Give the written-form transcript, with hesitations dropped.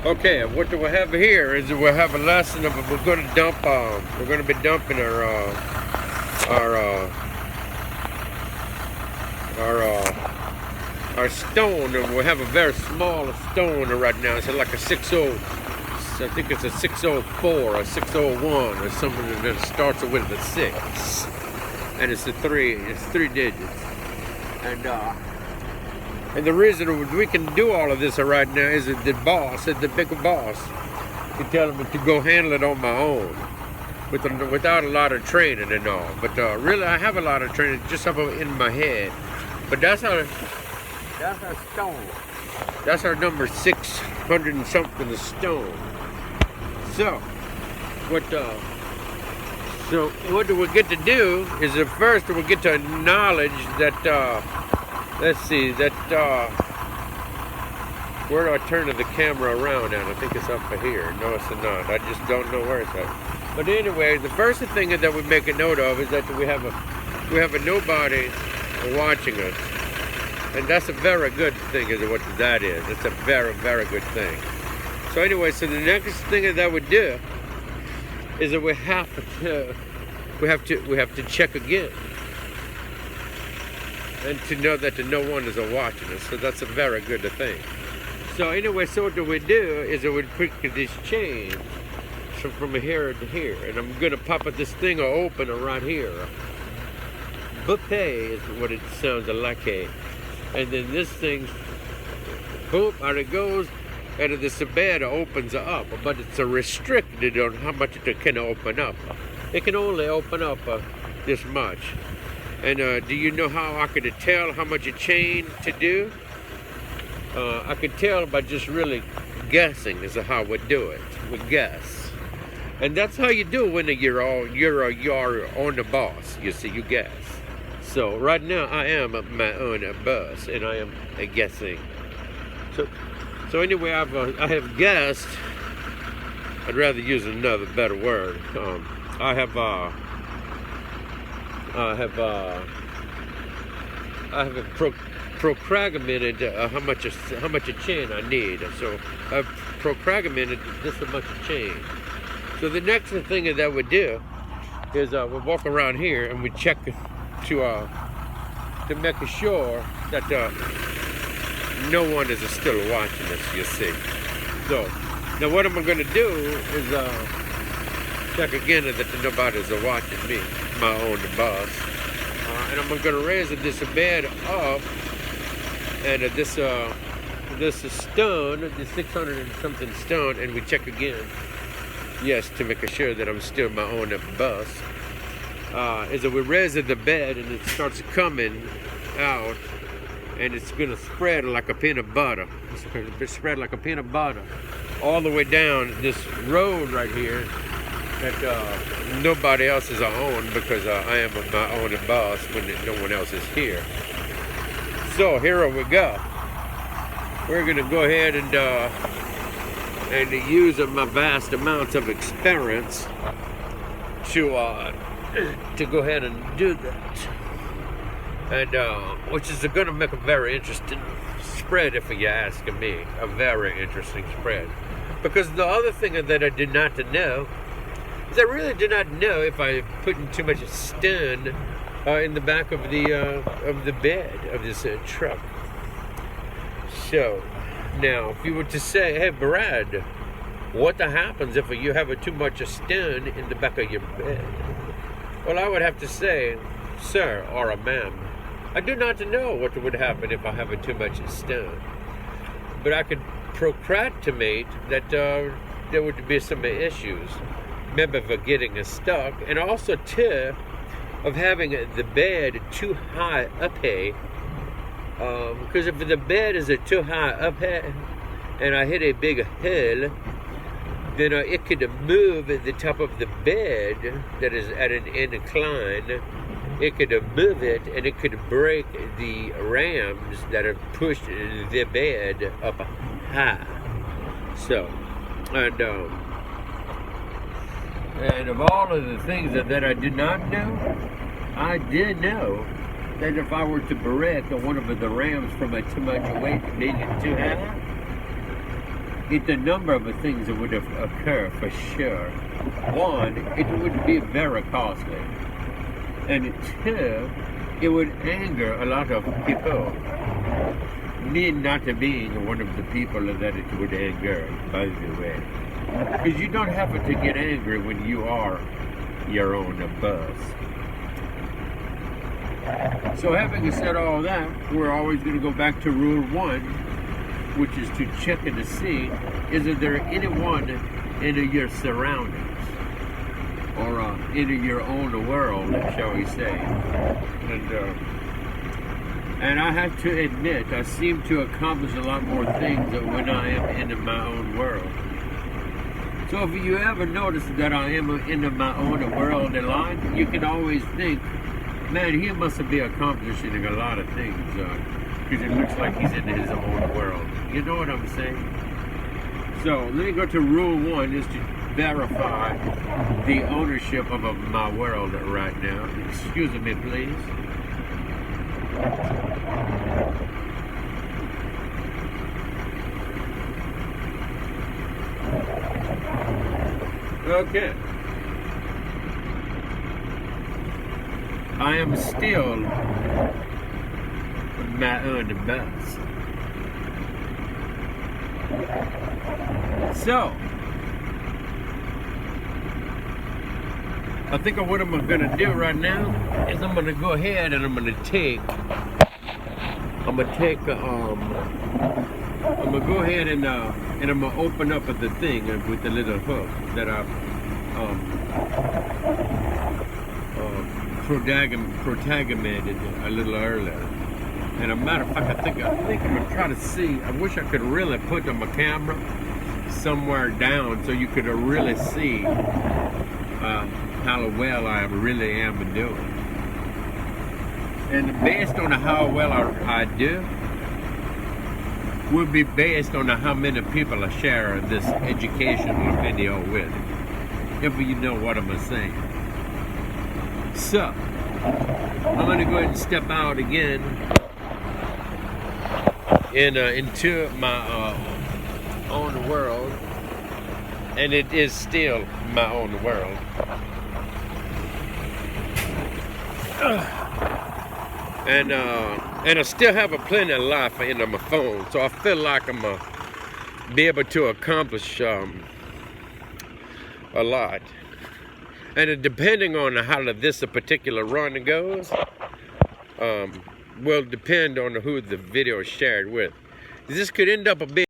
Okay, what do we have here is we have a lesson of we're going to dump. We're going to be dumping our our our stone, and we have a very small stone right now. It's like a 60. I think it's a 604 or 601 or something that starts with a 6, and it's a 3. It's 3 digits, and the reason we can do all of this right now is that the boss, the big boss, can tell me to go handle it on my own, without a lot of training and all. But really, I have a lot of training just up in my head. But that's our stone. That's our number 600 and something stone. So what do we get to do is at first we get to acknowledge that. Let's see, where do I turn the camera around at? I think it's up here. No, it's not. I just don't know where it's at. But anyway, the first thing that we make a note of is that we have a nobody watching us. And that's a very good thing, is what that is. It's a very, very good thing. So anyway, so the next thing that we do is that we have to check again. And to know that no one is watching us, so that's a very good thing. So anyway, so what we do is that we put this chain from here to here, and I'm gonna pop this thing open right here. Bouquet is what it sounds like, and then this thing, boom, out it goes, and this bed opens up, but it's restricted on how much it can open up. It can only open up this much. And do you know how I could tell how much a chain to do? I could tell by just really guessing is how we do it. We guess. And that's how you do when you're on the boss. You see, you guess. So right now I am my own boss, and I am guessing. So anyway, I have guessed. I'd rather use another better word. I have procragmented how much a chain I need. So I've procragmented this much chain. So the next thing that we do is we walk around here and we check to make sure that no one is still watching us. You see. So now what I'm going to do is check again that nobody's watching me, my own boss. And I'm going to raise this bed up, and this stone, the 600 and something stone, and we check again. Yes, to make sure that I'm still my own boss. Is that we raise the bed and it starts coming out, and it's going to spread like a peanut butter. It's going to spread like a peanut butter all the way down this road right here. That nobody else is on, because I am my own boss when no one else is here. So here we go. We're going to go ahead and use my vast amounts of experience to go ahead and do that, and which is going to make a very interesting spread, if you ask me. A very interesting spread, because the other thing that I did not know. I really do not know if I put in too much stone in the back of the bed of this truck. So now, if you were to say, "Hey, Brad, what happens if you have too much stone in the back of your bed?" Well, I would have to say, "Sir or ma'am, I do not know what would happen if I have too much stone, but I could procrastinate that there would be some issues." Maybe of getting stuck, and also too of having the bed too high up here. Because if the bed is too high up here and I hit a big hill, then it could move the top of the bed that is at an incline. It could move it, and it could break the rams that have pushed the bed up high. So, and of all of the things that I did not know, I did know that if I were to break one of the rams from too much weight, being too high, it's a number of things that would occur for sure. One, it would be very costly. And two, it would anger a lot of people. Me not being one of the people that it would anger, by the way. Because you don't have to get angry when you are your own boss. So having said all that, we're always going to go back to rule one, which is to check and to see, is there anyone in your surroundings or in your own world, shall we say. And I have to admit, I seem to accomplish a lot more things when I am in my own world. So if you ever notice that I am in my own world a lot, you can always think, man, he must be accomplishing a lot of things because it looks like he's in his own world. You know what I'm saying? So let me go to rule one, is to verify the ownership of my world right now. Excuse me, please. Okay. I am still my own boss. So, I think what I'm going to do right now is I'm going to go ahead and I'm going to go ahead and I'm going to open up the thing with the little hook that I protagonized a little earlier. And a matter of fact, I think I'm going to try to see. I wish I could really put my camera somewhere down so you could really see how well I really am doing. And based on how well I do, will be based on how many people I share this educational video with, if you know what I'm saying. So, I'm going to go ahead and step out again into my own world, and it is still my own world. And I still have a plenty of life in my phone, so I feel like I'm gonna be able to accomplish a lot. And depending on how this particular run goes, will depend on who the video is shared with. This could end up being